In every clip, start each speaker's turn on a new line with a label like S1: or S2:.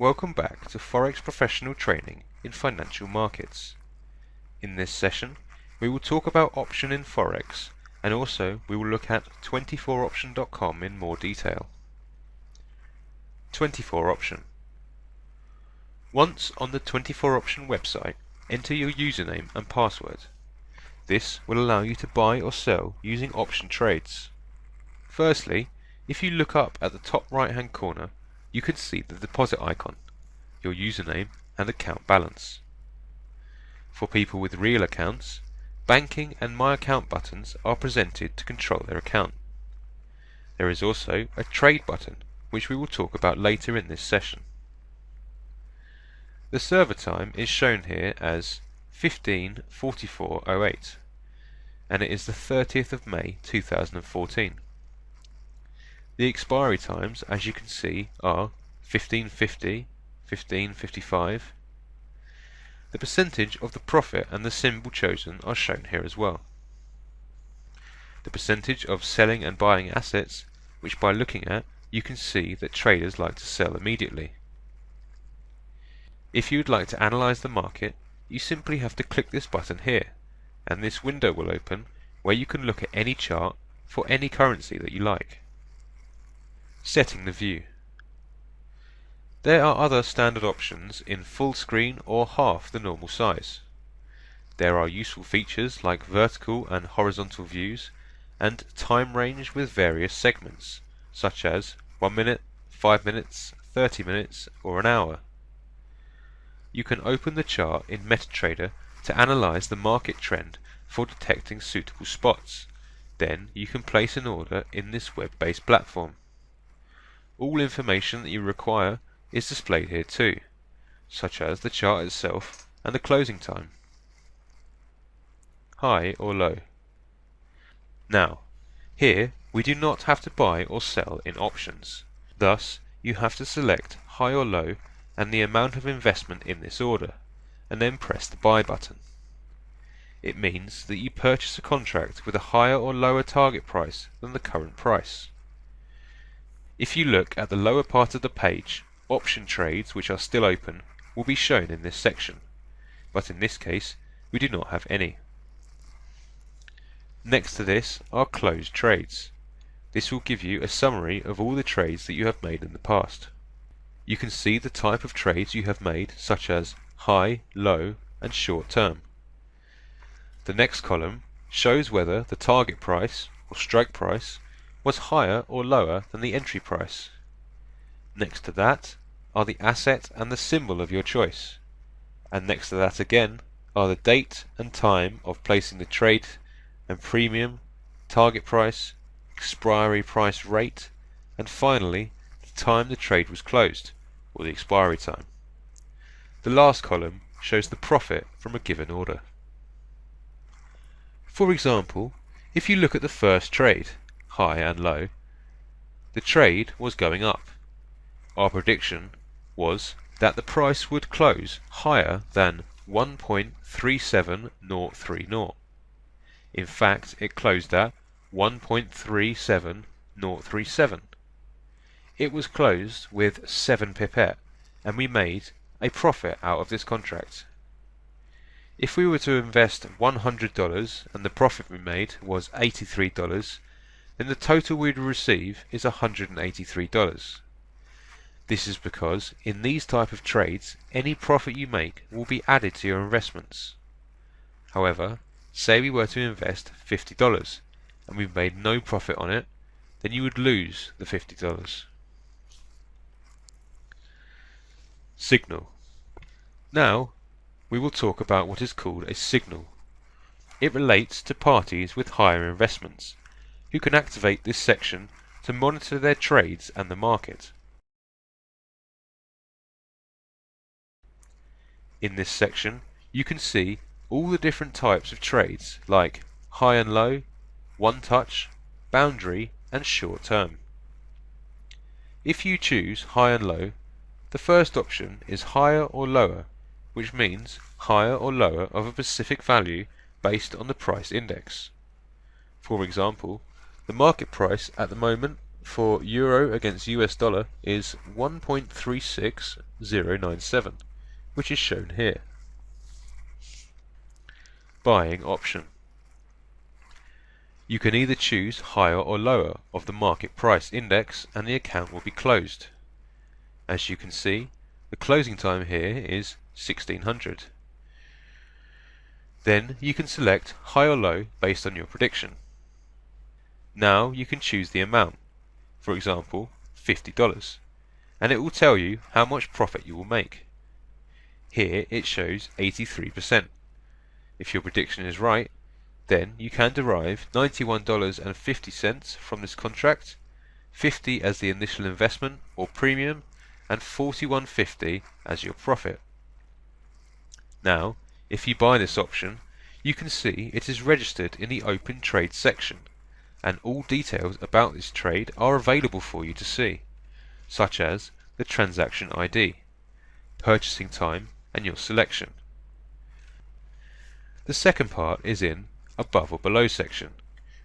S1: Welcome back to Forex Professional Training in Financial Markets. In this session, we will talk about option in Forex, and also we will look at 24option.com in more detail. 24option. Once on the 24option website, enter your username and password. This will allow you to buy or sell using option trades. Firstly, if you look up at the top right hand corner, you can see the deposit icon, your username and account balance. For people with real accounts, banking and my account buttons are presented to control their account. There is also a trade button, which we will talk about later in this session. The server time is shown here as 15:44:08, and it is the 30th of May 2014. The expiry times, as you can see, are 15:50, 15:55. The percentage of the profit and the symbol chosen are shown here as well. The percentage of selling and buying assets, which by looking at, you can see that traders like to sell immediately. If you would like to analyze the market, you simply have to click this button here, and this window will open where you can look at any chart for any currency that you like. Setting the view. There are other standard options in full screen or half the normal size. There are useful features like vertical and horizontal views and time range with various segments, such as 1 minute, 5 minutes, 30 minutes or an hour. You can open the chart in MetaTrader to analyze the market trend for detecting suitable spots. Then you can place an order in this web-based platform. All information that you require is displayed here too, such as the chart itself and the closing time. High or low. Now, here we do not have to buy or sell in options. Thus, you have to select high or low and the amount of investment in this order, and then press the buy button. It means that you purchase a contract with a higher or lower target price than the current price. If you look at the lower part of the page, option trades which are still open will be shown in this section, but in this case we do not have any. Next to this are closed trades. This will give you a summary of all the trades that you have made in the past. You can see the type of trades you have made, such as high, low and short term. The next column shows whether the target price or strike price was higher or lower than the entry price. Next to that are the asset and the symbol of your choice, and next to that again are the date and time of placing the trade and premium, target price, expiry price rate, and finally the time the trade was closed, or the expiry time. The last column shows the profit from a given order. For example, if you look at the first trade, high and low, the trade was going up. Our prediction was that the price would close higher than 1.37030. In fact, it closed at 1.37037. It was closed with 7 pipette, and we made a profit out of this contract. If we were to invest $100 and the profit we made was $83, then the total we'd receive is $183. This is because in these type of trades, any profit you make will be added to your investments. However, say we were to invest $50 and we've made no profit on it, then you would lose the $50. Signal. Now, we will talk about what is called a signal. It relates to parties with higher investments, who can activate this section to monitor their trades and the market. In this section, you can see all the different types of trades like high and low, one touch, boundary and short term. If you choose high and low, the first option is higher or lower, which means higher or lower of a specific value based on the price index. For example, the market price at the moment for euro against US dollar is 1.36097, which is shown here. Buying option. You can either choose higher or lower of the market price index and the account will be closed. As you can see, the closing time here is 1600. Then you can select high or low based on your prediction. Now you can choose the amount, for example $50, and it will tell you how much profit you will make. Here it shows 83%. If your prediction is right, then you can derive $91.50 from this contract, 50 as the initial investment or premium, and $41.50 as your profit. Now, if you buy this option, you can see it is registered in the Open Trade section, and all details about this trade are available for you to see, such as the transaction ID, purchasing time, and your selection. The second part is in Above or Below section,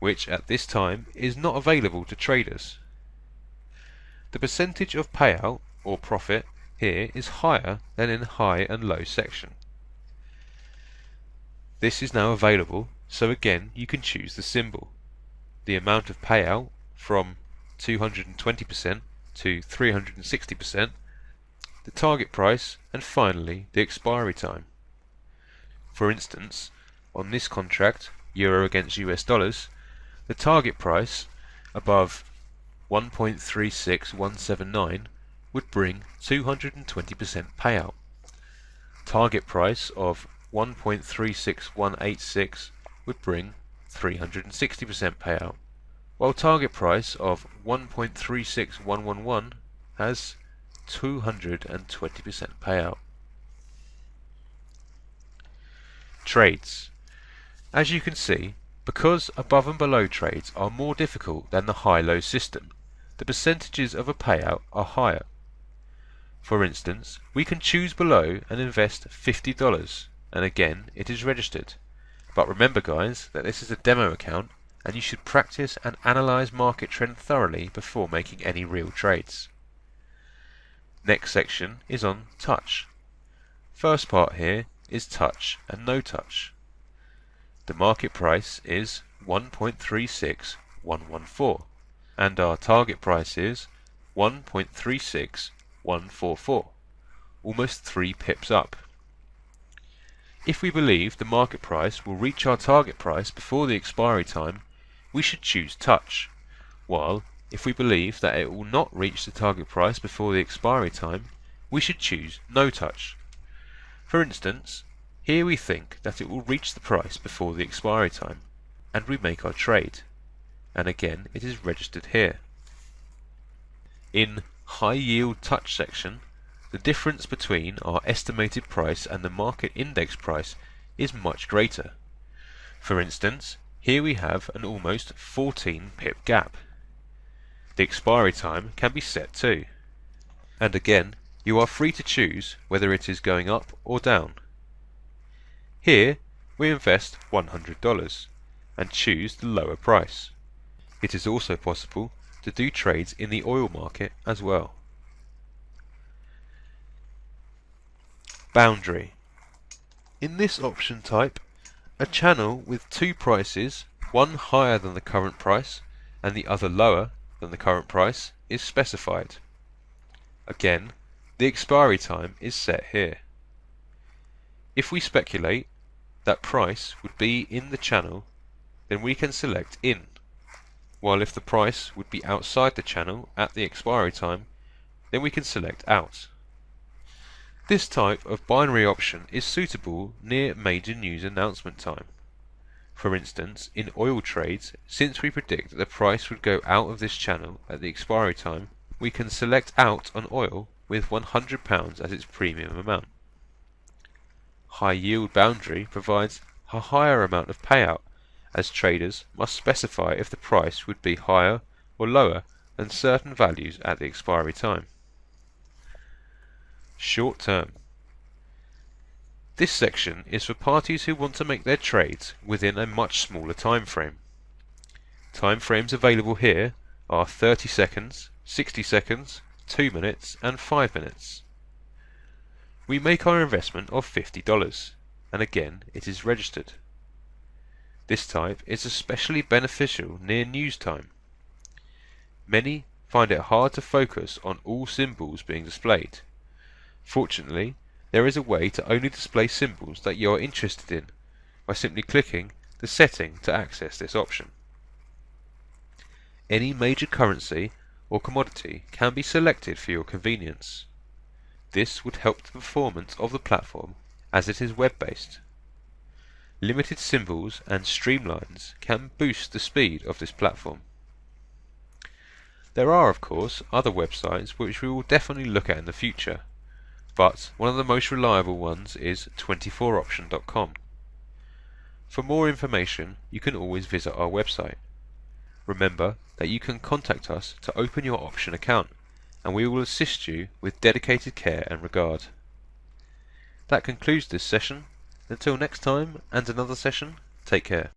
S1: which at this time is not available to traders. The percentage of payout or profit here is higher than in High and Low section. This is now available, so again you can choose the symbol, the amount of payout from 220% to 360%, the target price, and finally the expiry time. For instance, on this contract, euro against US dollars, the target price above 1.36179 would bring 220% payout. Target price of 1.36186 would bring 360% payout, while target price of 1.36111 has 220% payout. Trades. As you can see, because above and below trades are more difficult than the high-low system, the percentages of a payout are higher. For instance, we can choose below and invest $50, and again it is registered. But remember guys, that this is a demo account and you should practice and analyze market trend thoroughly before making any real trades. Next section is on touch. First part here is touch and no touch. The market price is 1.36114 and our target price is 1.36144, almost 3 pips up. If we believe the market price will reach our target price before the expiry time, we should choose touch, while if we believe that it will not reach the target price before the expiry time, we should choose no touch. For instance, here we think that it will reach the price before the expiry time, and we make our trade, and again it is registered here. In High Yield Touch section, the difference between our estimated price and the market index price is much greater. For instance, here we have an almost 14 pip gap. The expiry time can be set too, and again you are free to choose whether it is going up or down. Here we invest $100 and choose the lower price. It is also possible to do trades in the oil market as well. Boundary. In this option type, a channel with two prices, one higher than the current price and the other lower than the current price, is specified. Again, the expiry time is set here. If we speculate that price would be in the channel, then we can select in, while if the price would be outside the channel at the expiry time, then we can select out. This type of binary option is suitable near major news announcement time. For instance, in oil trades, since we predict that the price would go out of this channel at the expiry time, we can select out on oil with £100 as its premium amount. High yield boundary provides a higher amount of payout, as traders must specify if the price would be higher or lower than certain values at the expiry time. Short term. This section is for parties who want to make their trades within a much smaller time frame. Time frames available here are 30 seconds, 60 seconds, 2 minutes and 5 minutes. We make our investment of $50, and again it is registered. This type is especially beneficial near news time. Many find it hard to focus on all symbols being displayed. Fortunately, there is a way to only display symbols that you are interested in by simply clicking the setting to access this option. Any major currency or commodity can be selected for your convenience. This would help the performance of the platform as it is web-based. Limited symbols and streamlines can boost the speed of this platform. There are, of course, other websites which we will definitely look at in the future, but one of the most reliable ones is 24option.com. For more information, you can always visit our website. Remember that you can contact us to open your option account, and we will assist you with dedicated care and regard. That concludes this session. Until next time and another session, take care.